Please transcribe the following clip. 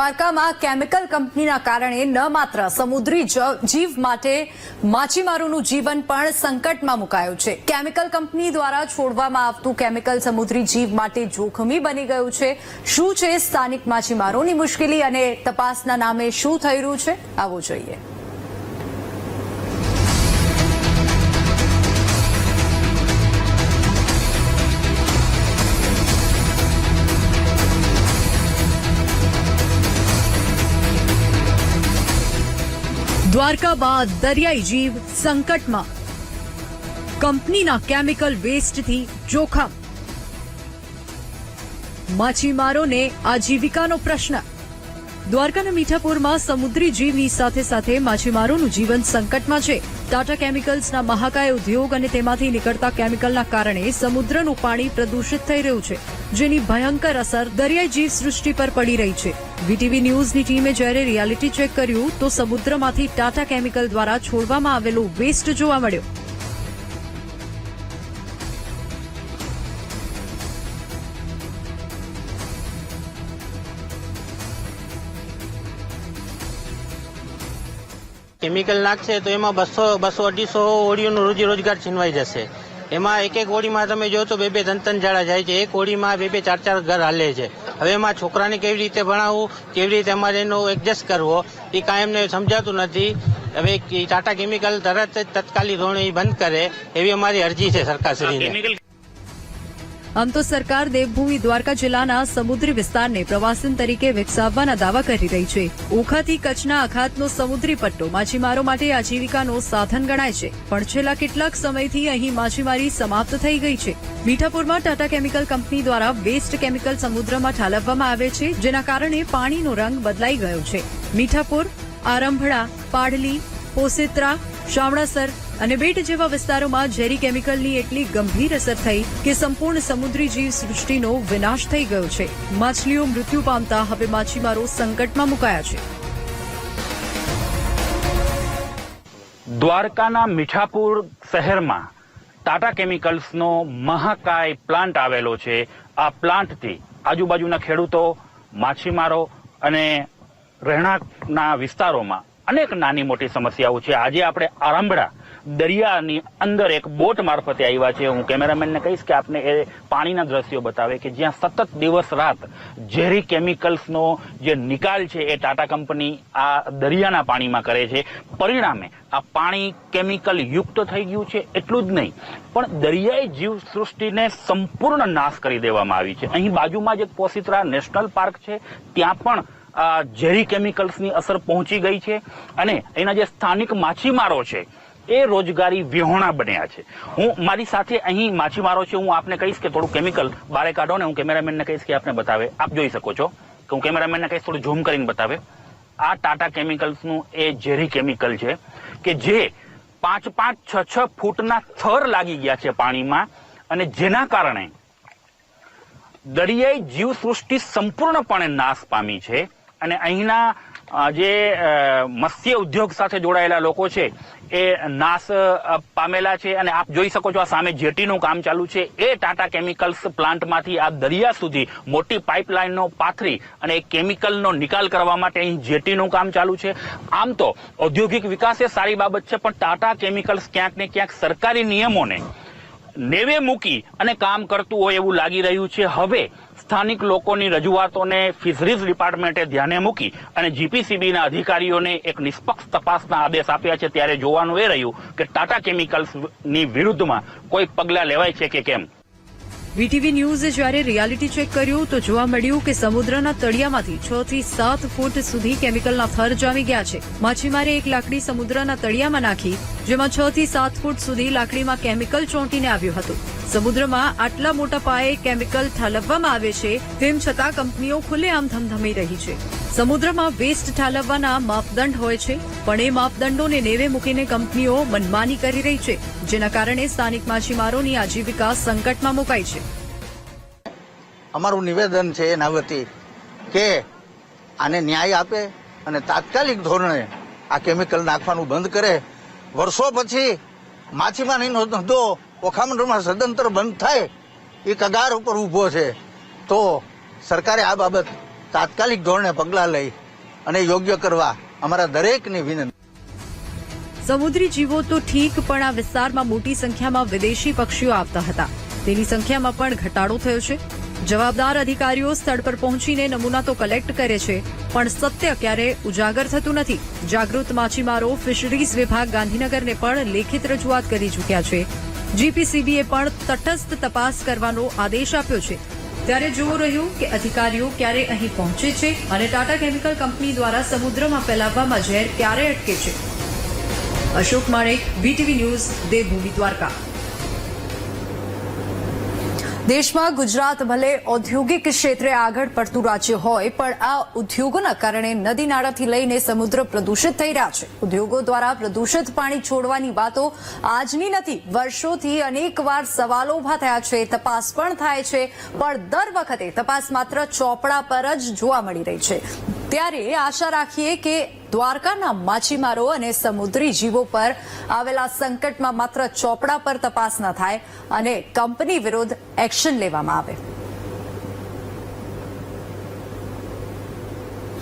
દ્વારકામાં કેમિકલ કંપનીના કારણે ન માત્ર સમુદ્રી જીવ માટે માછીમારોનું જીવન પણ સંકટમાં મુકાયું છે। કેમિકલ કંપની દ્વારા છોડવામાં આવતું કેમિકલ સમુદ્રી જીવ માટે જોખમી બની ગયું છે। શું છે સ્થાનિક માછીમારોની મુશ્કેલી અને તપાસના નામે શું થઈ રહ્યું છે, આવો જોઈએ। દ્વારકા બાદ દરિયાઈ જીવ સંકટમાં, કંપનીના કેમિકલ વેસ્ટથી જોખમ, માછીમારોને આજીવિકાનો પ્રશ્ન। દ્વારકાના મીઠાપુરમાં સમુદ્રી જીવની સાથે સાથે માછીમારોનું જીવન સંકટમાં છે। ટાટા કેમિકલ્સના મહાકાય ઉદ્યોગ અને તેમાંથી નીકળતા કેમિકલના કારણે સમુદ્રનું પાણી પ્રદૂષિત થઈ રહ્યું છે, જેની ભયંકર અસર દરિયાઈ જીવ સૃષ્ટિ પર પડી રહી છે। વીટીવી ન્યૂઝની ટીમે જ્યારે રિયાલિટી ચેક કર્યું તો સમુદ્રમાંથી ટાટા કેમિકલ દ્વારા છોડવામાં આવેલો વેસ્ટ જોવા મળ્યો। કેમિકલ નાખશે તો એમાં 200-250 હોડીઓનો રોજગાર છીનવાઈ જશે। એમાં એક હોડીમાં તમે જો તો 2-2 3-3 જાળા જાય છે, એક હોડીમાં 2-2 4-4 ઘર હાલે છે। હવે એમાં છોકરાને કેવી રીતે ભણાવવું, કેવી રીતે અમારે એનો એડજસ્ટ કરવો, એ કાંઈ એમને સમજાતું નથી। હવે ટાટા કેમિકલ તરત જ તત્કાલી ધોરણે બંધ કરે એવી અમારી અરજી છે સરકારશ્રીને। આમ તો સરકાર દેવભૂમિ દ્વારકા જિલ્લાના સમુદ્રી વિસ્તારને પ્રવાસન તરીકે વિકસાવવાના દાવા કરી રહી છે। ઓખાથી કચ્છના અખાતનો સમુદ્રી પટ્ટો માછીમારો માટે આજીવિકાનો સાધન ગણાય છે, પણ છેલ્લા કેટલાક સમયથી અહીં માછીમારી સમાપ્ત થઈ ગઈ છે। મીઠાપુરમાં ટાટા કેમિકલ કંપની દ્વારા વેસ્ટ કેમિકલ સમુદ્રમાં ઠાલવવામાં આવે છે, જેના કારણે પાણીનો રંગ બદલાઈ ગયો છે। મીઠાપુર, આરંભડા, પાડલી, પોસેત્રા, શામળાસર અને બેટ જેવા વિસ્તારોમાં ઝેરી કેમિકલની એટલી ગંભીર અસર થઈ કે સંપૂર્ણ સમુદ્રી જીવ સૃષ્ટિનો વિનાશ થઈ ગયો છે। માછલીઓ મૃત્યુ પામતા હવે માછીમારો સંકટમાં મુકાયા છે। દ્વારકાના મીઠાપુર શહેરમાં ટાટા કેમિકલ્સનો મહાકાય પ્લાન્ટ આવેલો છે। આ પ્લાન્ટથી આજુબાજુના ખેડૂતો, માછીમારો અને રહેણાંકના વિસ્તારોમાં અનેક નાની મોટી સમસ્યાઓ છે। આજે આપણે આરંભડા દરિયાની અંદર એક બોટ મારફતે આવ્યા છે। હું કેમેરામેનને કહીશ કે આપને એ પાણીના દ્રશ્યો બતાવે કે જ્યાં સતત દિવસ રાત ઝેરી કેમિકલ્સનો જે નિકાલ છે એ ટાટા કંપની આ દરિયાના પાણીમાં કરે છે। પરિણામે આ પાણી કેમિકલ યુક્ત થઈ ગયું છે। એટલું જ નહીં, પણ દરિયાઈ જીવ સૃષ્ટિને સંપૂર્ણ નાશ કરી દેવામાં આવી છે। અહીં બાજુમાં જ એક પોસીત્રા નેશનલ પાર્ક છે, ત્યાં પણ ઝેરી કેમિકલ્સની અસર પહોંચી ગઈ છે અને એના જે સ્થાનિક માછીમારો છે એ રોજગારી વિહોણા બન્યા છે। હું મારી સાથે અહીં માછીમારો છે, હું આપને કહીશ કે થોડું કેમિકલ બારે કાઢો ને હું કેમેરામેનને કહીશ કે આપને બતાવે। આપ જોઈ શકો છો કે હું કેમેરામેનને કહીશ થોડું ઝૂમ કરીને બતાવે। આ ટાટા કેમિકલ્સનું એ ઝેરી કેમિકલ છે કે જે 5-6 ફૂટના થર લાગી ગયા છે પાણીમાં, અને જેના કારણે દરિયાઈ જીવસૃષ્ટિ સંપૂર્ણપણે નાશ પામી છે। અને અહીંના જે મત્સ્ય ઉદ્યોગ સાથે જોડાયેલા લોકો છે એ નાશ પામેલા છે। અને આપ જોઈ શકો છો આ સામે જેટીનું કામ ચાલુ છે। એ ટાટા કેમિકલ્સ પ્લાન્ટમાંથી આ દરિયા સુધી મોટી પાઇપલાઇનનો પાથરી અને કેમિકલનો નિકાલ કરવા માટે અહીં જેટીનું કામ ચાલુ છે। આમ તો ઔદ્યોગિક વિકાસ એ સારી બાબત છે, પણ ટાટા કેમિકલ્સ ક્યાંક ને ક્યાંક સરકારી નિયમોને નેવે મૂકી અને કામ કરતું હોય એવું લાગી રહ્યું છે। હવે સ્થાનિક લોકોની રજૂઆતોને ફિશરીઝ ડિપાર્ટમેન્ટે ધ્યાને મૂકી અને જીપીસીબીના અધિકારીઓને એક નિષ્પક્ષ તપાસના આદેશ આપ્યા છે, ત્યારે જોવાનું એ રહ્યું કે ટાટા કેમિકલ્સની વિરુદ્ધમાં કોઈ પગલાં લેવાય છે કે કેમ। વીટીવી ન્યૂઝે જ્યારે રિયાલિટી ચેક કર્યું તો જોવા મળ્યું કે સમુદ્રના તળિયામાંથી 6 થી 7 ફૂટ સુધી કેમિકલના થર જામી ગયા છે। માછીમારે એક લાકડી સમુદ્રના તળિયામાં નાખી, જેમાં 6 થી 7 ફૂટ સુધી લાકડીમાં કેમિકલ ચોંટીને આવ્યું હતું। સમુદ્રમાં આટલા મોટા પાયે કેમિકલ ઠાલવવામાં આવે છે, તેમ છતાં કંપનીઓ ખુલ્લેઆમ ધમધમી રહી છે। સમુદ્રમાં વેસ્ટ ઠાલવવાના માપદંડ હોય છે, પણ એ માપદંડોને નેવે મૂકીને કંપનીઓ મનમાની કરી રહી છે, જેના કારણે સ્થાનિક માછીમારોની આજીવિકા સંકટમાં મુકાઈ છે। અમારું નિવેદન છે એના વતી કે આને ન્યાય આપે અને તાત્કાલિક ધોરણે આ કેમિકલ નાખવાનું બંધ કરે। વર્ષો પછી માછીમારીનો ધંધો ઓખામંડળમાં સદંતર બંધ થાય એ કગાર ઉપર ઉભો છે, તો સરકારે આ બાબત તાત્કાલિક ધોરણે પગલાં લઈ અને યોગ્ય કરવા અમારા દરેકની વિનંતી. સમુદ્રી જીવો તો ઠીક, પણ આ વિસ્તારમાં મોટી સંખ્યામાં વિદેશી પક્ષીઓ આવતા હતા. તેની સંખ્યામાં પણ ઘટાડો થયો છે. જવાબદાર અધિકારીઓ સ્થળ પર પહોંચીને નમૂના તો કલેક્ટ કરે છે, પણ સત્ય ક્યારે ઉજાગર થતું નથી. જાગૃત માછીમારો ફિશરીઝ વિભાગ ગાંધીનગરને પણ લેખિત રજૂઆત કરી ચૂક્યા છે. જીપીસીબીએ પણ તટસ્થ તપાસ કરવાનો આદેશ આપ્યો છે. ત્યારે જોવું રહ્યું કે અધિકારીઓ ક્યારે અહીં પહોંચે છે અને ટાટા કેમિકલ કંપની દ્વારા સમુદ્રમાં ફેલાવવામાં ઝેર ક્યારે અટકે છે. અશોક માણેક, બીટીવી ન્યૂઝ, દેવભૂમિ, દ્વારકા. દેશમાં ગુજરાત ભલે ઔદ્યોગિક ક્ષેત્રે આગળ પડતું રાજ્ય હોય, પણ આ ઉદ્યોગોના કારણે નદી નાળાથી લઈને સમુદ્ર પ્રદૂષિત થઈ રહ્યા છે. ઉદ્યોગો દ્વારા પ્રદૂષિત પાણી છોડવાની વાતો આજની નથી, વર્ષોથી અનેકવાર સવાલો ઉભા થયા છે. તપાસ પણ થાય છે, પણ દર વખતે તપાસ માત્ર ચોપડા પર જ જોવા મળી રહી છે. ત્યારે આશા રાખીએ કે દ્વારકાના માછીમારો અને સમુદ્રી જીવો પર આવેલા સંકટમાં માત્ર ચોપડા પર તપાસ ન થાય અને કંપની વિરુદ્ધ એક્શન લેવામાં આવે.